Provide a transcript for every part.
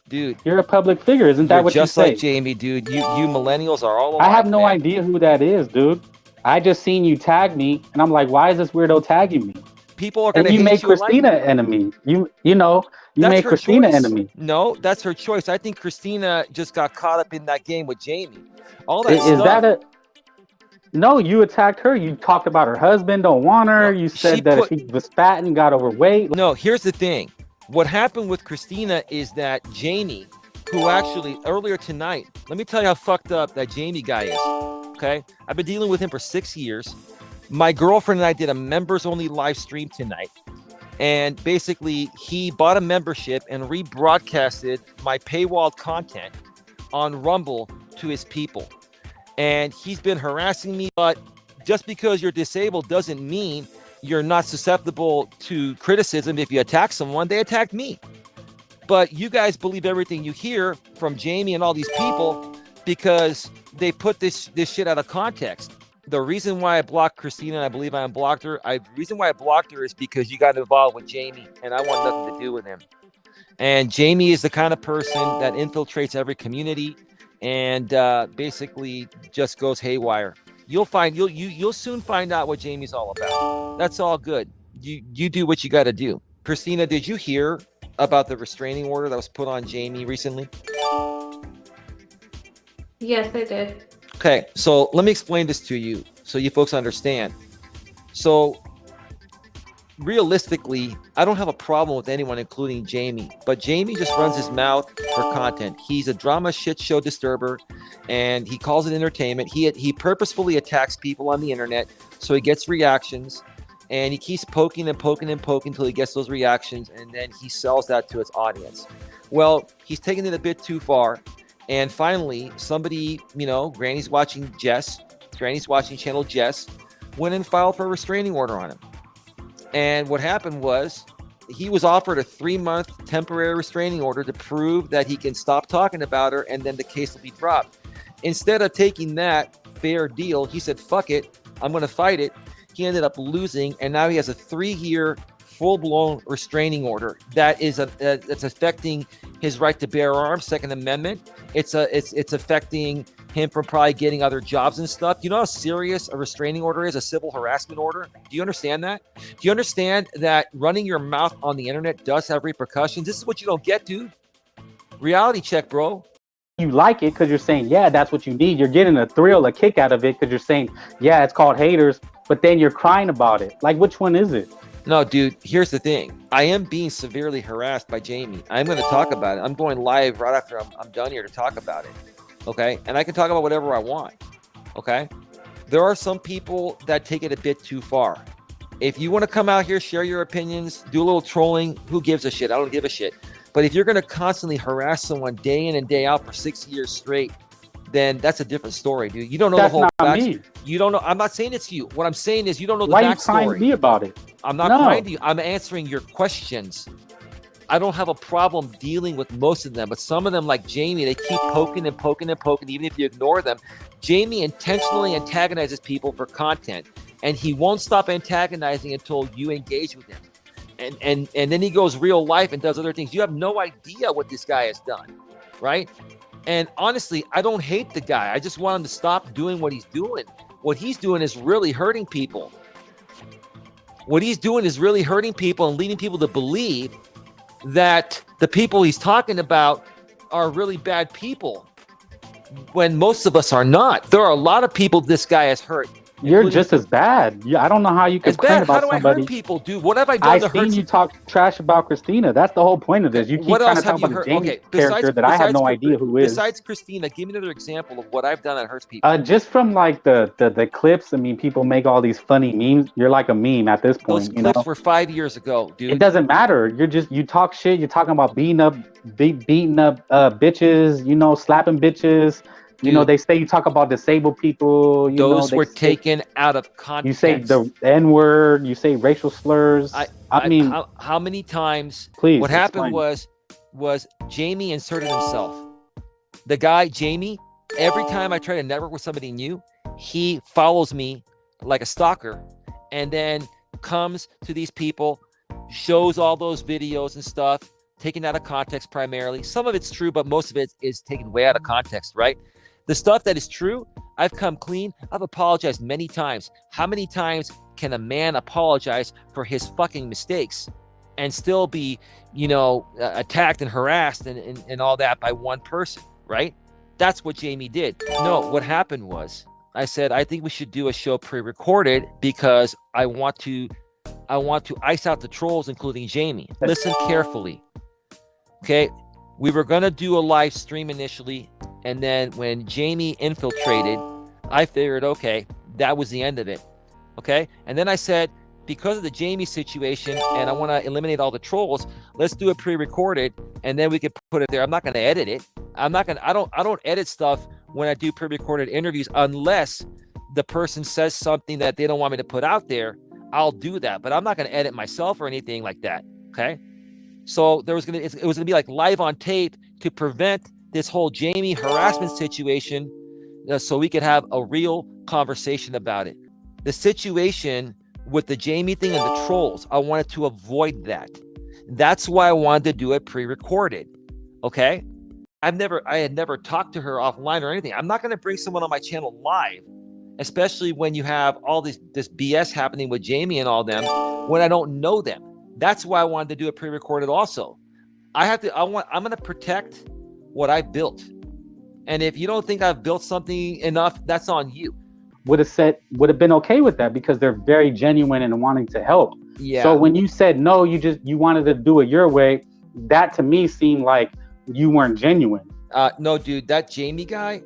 Dude, You're a public figure. Isn't you're that what you just like say? Jamie, dude. You millennials are all I have alike, no man. idea who that is, dude. I just seen you tag me, and I'm like, why is this weirdo tagging me? People are And gonna you hate made you and like Christina you. enemy. You That's made her Christina choice. enemy. No, that's her choice. I think Christina just got caught up in that game with Jamie. All that Is stuff. that a no? You attacked her. You talked about her husband don't want her. No, You she said that put. she was fat and got overweight. No, here's the thing. What happened with Christina is that Jamie, who actually earlier tonight, let me tell you how fucked up that Jamie guy is. Okay, I've been dealing with him for 6 years. My girlfriend and I did a members only live stream tonight. And basically, he bought a membership and rebroadcasted my paywalled content on Rumble to his people. And he's been harassing me. But just because you're disabled doesn't mean you're not susceptible to criticism. If you attack someone, they attacked me. But you guys believe everything you hear from Jamie and all these people because they put this shit out of context. The reason why I blocked Christina, and I believe I unblocked her, the reason why I blocked her is because you got involved with Jamie, and I want nothing to do with him. And Jamie is the kind of person that infiltrates every community and basically just goes haywire. You'll soon find out what Jamie's all about. That's all good. You do what you got to do. Christina, did you hear about the restraining order that was put on Jamie recently? Yes, I did. Okay, so let me explain this to you so you folks understand. So realistically, I don't have a problem with anyone, including Jamie, but Jamie just runs his mouth for content. He's a drama shit show disturber, and he calls it entertainment. He purposefully attacks people on the internet so he gets reactions, and he keeps poking and poking and poking until he gets those reactions, and then he sells that to his audience. Well, he's taking it a bit too far. And finally, somebody, Granny's watching channel Jess, went and filed for a restraining order on him. And what happened was he was offered a 3-month temporary restraining order to prove that he can stop talking about her and then the case will be dropped. Instead of taking that fair deal, he said, fuck it, I'm going to fight it. He ended up losing, and now he has a 3-year full-blown restraining order that is that's affecting his right to bear arms, Second Amendment. It's affecting him from probably getting other jobs and stuff. You know how serious a restraining order is, a civil harassment order? Do you understand that? Do you understand that running your mouth on the internet does have repercussions? This is what you don't get, dude. Reality check, bro. You like it because you're saying, yeah, that's what you need. You're getting a thrill, a kick out of it because you're saying, yeah, it's called haters, but then you're crying about it. Like, which one is it? No, dude, here's the thing. I am being severely harassed by Jamie. I'm going to talk about it. I'm going live right after I'm done here to talk about it. Okay? And I can talk about whatever I want. Okay? There are some people that take it a bit too far. If you want to come out here, share your opinions, do a little trolling, who gives a shit? I don't give a shit. But if you're going to constantly harass someone day in and day out for 6 years straight, then that's a different story, dude. You don't know That's the whole not backstory. me. You don't know. I'm not saying it's you. What I'm saying is you don't know the Why are you backstory. crying to me about it? I'm not crying to you. I'm answering your questions. I don't have a problem dealing with most of them, but some of them, like Jamie, they keep poking and poking and poking, even if you ignore them. Jamie intentionally antagonizes people for content, and he won't stop antagonizing until you engage with him. And then he goes real life and does other things. You have no idea what this guy has done, right? And honestly, I don't hate the guy. I just want him to stop doing what he's doing. What he's doing is really hurting people. What he's doing is really hurting people and leading people to believe that the people he's talking about are really bad people, when most of us are not. There are a lot of people this guy has hurt. You're just as bad. Yeah, I don't know how you It's complain bad. How about do I somebody. hurt people, dude? What have I done I've to hurt seen you talk trash about Christina. That's the whole point of this. You keep What trying else to talk have you about the heard? Jamie Okay, character that I have no idea who is. Besides Christina, give me another example of what I've done that hurts people. Just from like the clips. I mean, people make all these funny memes. You're like a meme at this point. Those clips were 5 years ago, dude. It doesn't matter. You talk shit. You're talking about beating up bitches. Slapping bitches. Dude, they say you talk about disabled people. Those were taken out of context. You say the N-word. You say racial slurs. I mean, how many times? Please. What happened was Jamie inserted himself. The guy Jamie, every time I try to network with somebody new, he follows me like a stalker, and then comes to these people, shows all those videos and stuff, taken out of context primarily. Some of it's true, but most of it is taken way out of context, right? The stuff that is true, I've come clean. I've apologized many times. How many times can a man apologize for his fucking mistakes and still be, attacked and harassed and all that by one person, right? That's what Jamie did. No, what happened was I said, I think we should do a show pre-recorded because I want to ice out the trolls, including Jamie. Listen carefully. Okay, we were going to do a live stream initially, and then when Jamie infiltrated, I figured, okay, that was the end of it. Okay, and then I said, because of the Jamie situation, and I want to eliminate all the trolls, let's do it pre-recorded, and then we could put it there. I'm not going to edit it. I don't edit stuff when I do pre-recorded interviews unless the person says something that they don't want me to put out there. I'll do that, but I'm not going to edit myself or anything like that. Okay. So it was going to be like live on tape to prevent this whole Jamie harassment situation, so we could have a real conversation about it. The situation with the Jamie thing and the trolls, I wanted to avoid that. That's why I wanted to do it pre-recorded. Okay. I had never talked to her offline or anything. I'm not going to bring someone on my channel live, especially when you have all this BS happening with Jamie and all them when I don't know them. That's why I wanted to do it pre-recorded also. I'm going to protect what I built. And if you don't think I've built something enough, that's on you. Would have been okay with that because they're very genuine and wanting to help. Yeah. So when you said no, you wanted to do it your way, that to me seemed like you weren't genuine. No, dude, that Jamie guy,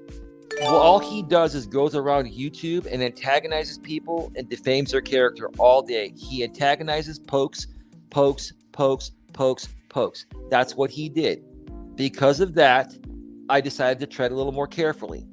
well, all he does is goes around YouTube and antagonizes people and defames their character all day. He antagonizes, pokes. That's what he did. Because of that, I decided to tread a little more carefully.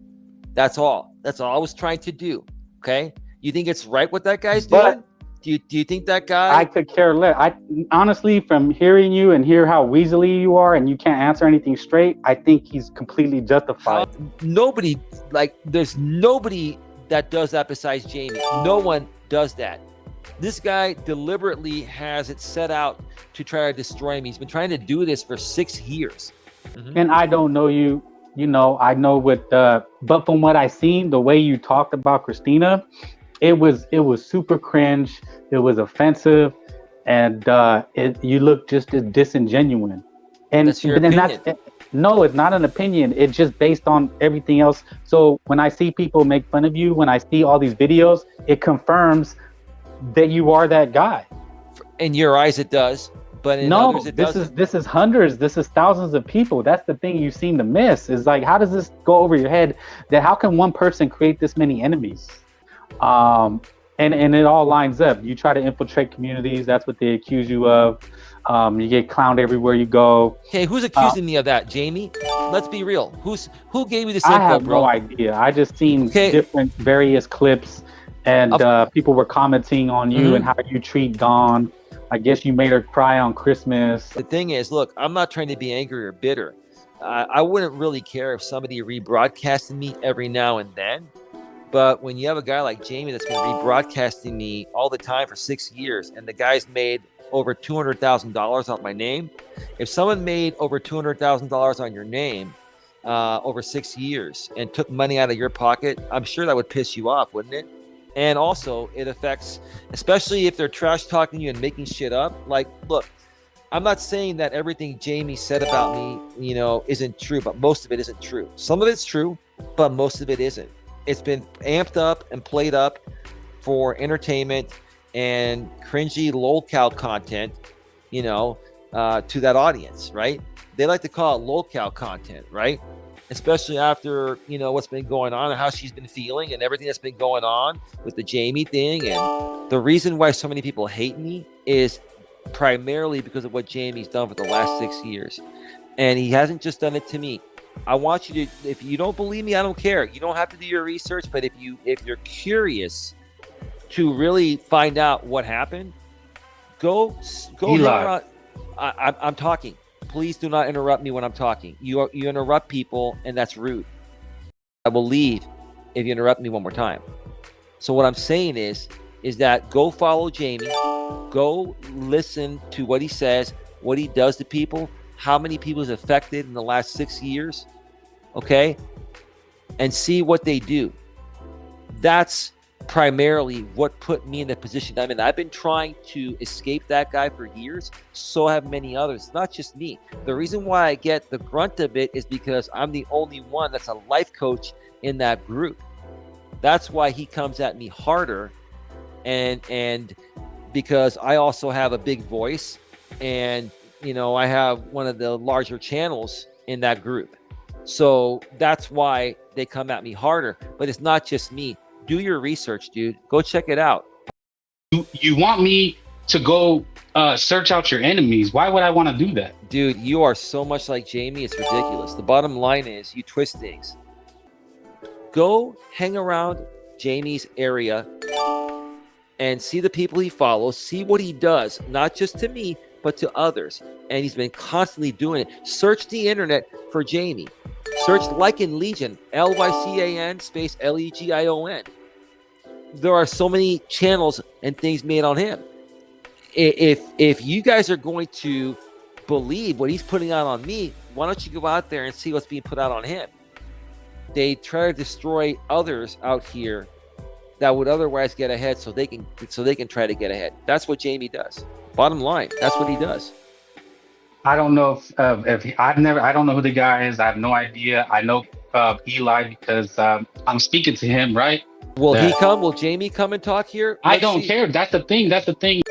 That's all I was trying to do. Okay. You think it's right what that guy's doing? Do you think that guy? I could care less. I honestly, from hearing you and hear how weaselly you are and you can't answer anything straight, I think he's completely justified. There's nobody that does that besides Jamie. No one does that. This guy deliberately has it set out to try to destroy me. He's been trying to do this for 6 years. Mm-hmm. And I don't know you, I know but from what I seen, the way you talked about Christina, it was super cringe. It was offensive, and you look just as disingenuous. And that's your opinion. No, it's not an opinion. It's just based on everything else. So when I see people make fun of you, when I see all these videos, it confirms that you are that guy. In your eyes, it does. But in others, it doesn't. This is hundreds, this is thousands of people. That's the thing you seem to miss. Is like, how does this go over your head? That how can one person create this many enemies? And it all lines up. You try to infiltrate communities. That's what they accuse you of. You get clowned everywhere you go. Okay, who's accusing me of that, Jamie? Let's be real. Who gave you this info, I have bro? no idea. I just seen different various clips, and people were commenting on you and how you treat Dawn. I guess you made her cry on Christmas. The thing is, look, I'm not trying to be angry or bitter. I wouldn't really care if somebody rebroadcasted me every now and then. But when you have a guy like Jamie that's been rebroadcasting me all the time for 6 years, and the guy's made over $200,000 on my name, if someone made over $200,000 on your name over 6 years and took money out of your pocket, I'm sure that would piss you off, wouldn't it? And also it affects, especially if they're trash talking you and making shit up. Like, look, I'm not saying that everything Jamie said about me, isn't true, but most of it isn't true. Some of it's true, but most of it isn't. It's been amped up and played up for entertainment and cringy lolcow content, to that audience, right? They like to call it lolcow content, right? Especially after, what's been going on and how she's been feeling and everything that's been going on with the Jamie thing. And the reason why so many people hate me is primarily because of what Jamie's done for the last 6 years. And he hasn't just done it to me. I want you to, if you don't believe me, I don't care. You don't have to do your research, but if you're curious to really find out what happened, go. I'm talking. Please do not interrupt me when I'm talking. You interrupt people, and that's rude. I will leave if you interrupt me one more time. So what I'm saying is that go follow Jamie. Go listen to what he says, what he does to people, how many people is affected in the last 6 years, okay, and see what they do. That's primarily what put me in the position I'm in. I've been trying to escape that guy for years. So have many others. It's not just me. The reason why I get the grunt of it is because I'm the only one that's a life coach in that group. That's why he comes at me harder, and because I also have a big voice, and you know, I have one of the larger channels in that group. So that's why they come at me harder. But it's not just me. Do your research, dude. Go check it out. You want me to go search out your enemies? Why would I want to do that? Dude, you are so much like Jamie. It's ridiculous. The bottom line is you twist things. Go hang around Jamie's area and see the people he follows. See what he does, not just to me, but to others. And he's been constantly doing it. Search the internet for Jamie. Search Lycan Legion, Lycan space Legion. There are so many channels and things made on him. If you guys are going to believe what he's putting out on me, why don't you go out there and see what's being put out on him? They try to destroy others out here that would otherwise get ahead, so they can try to get ahead. That's what Jamie does. Bottom line, that's what he does. I don't know I don't know who the guy is. I have no idea. I know Eli because I'm speaking to him, right? Will Jamie come and talk here? I don't care. That's the thing.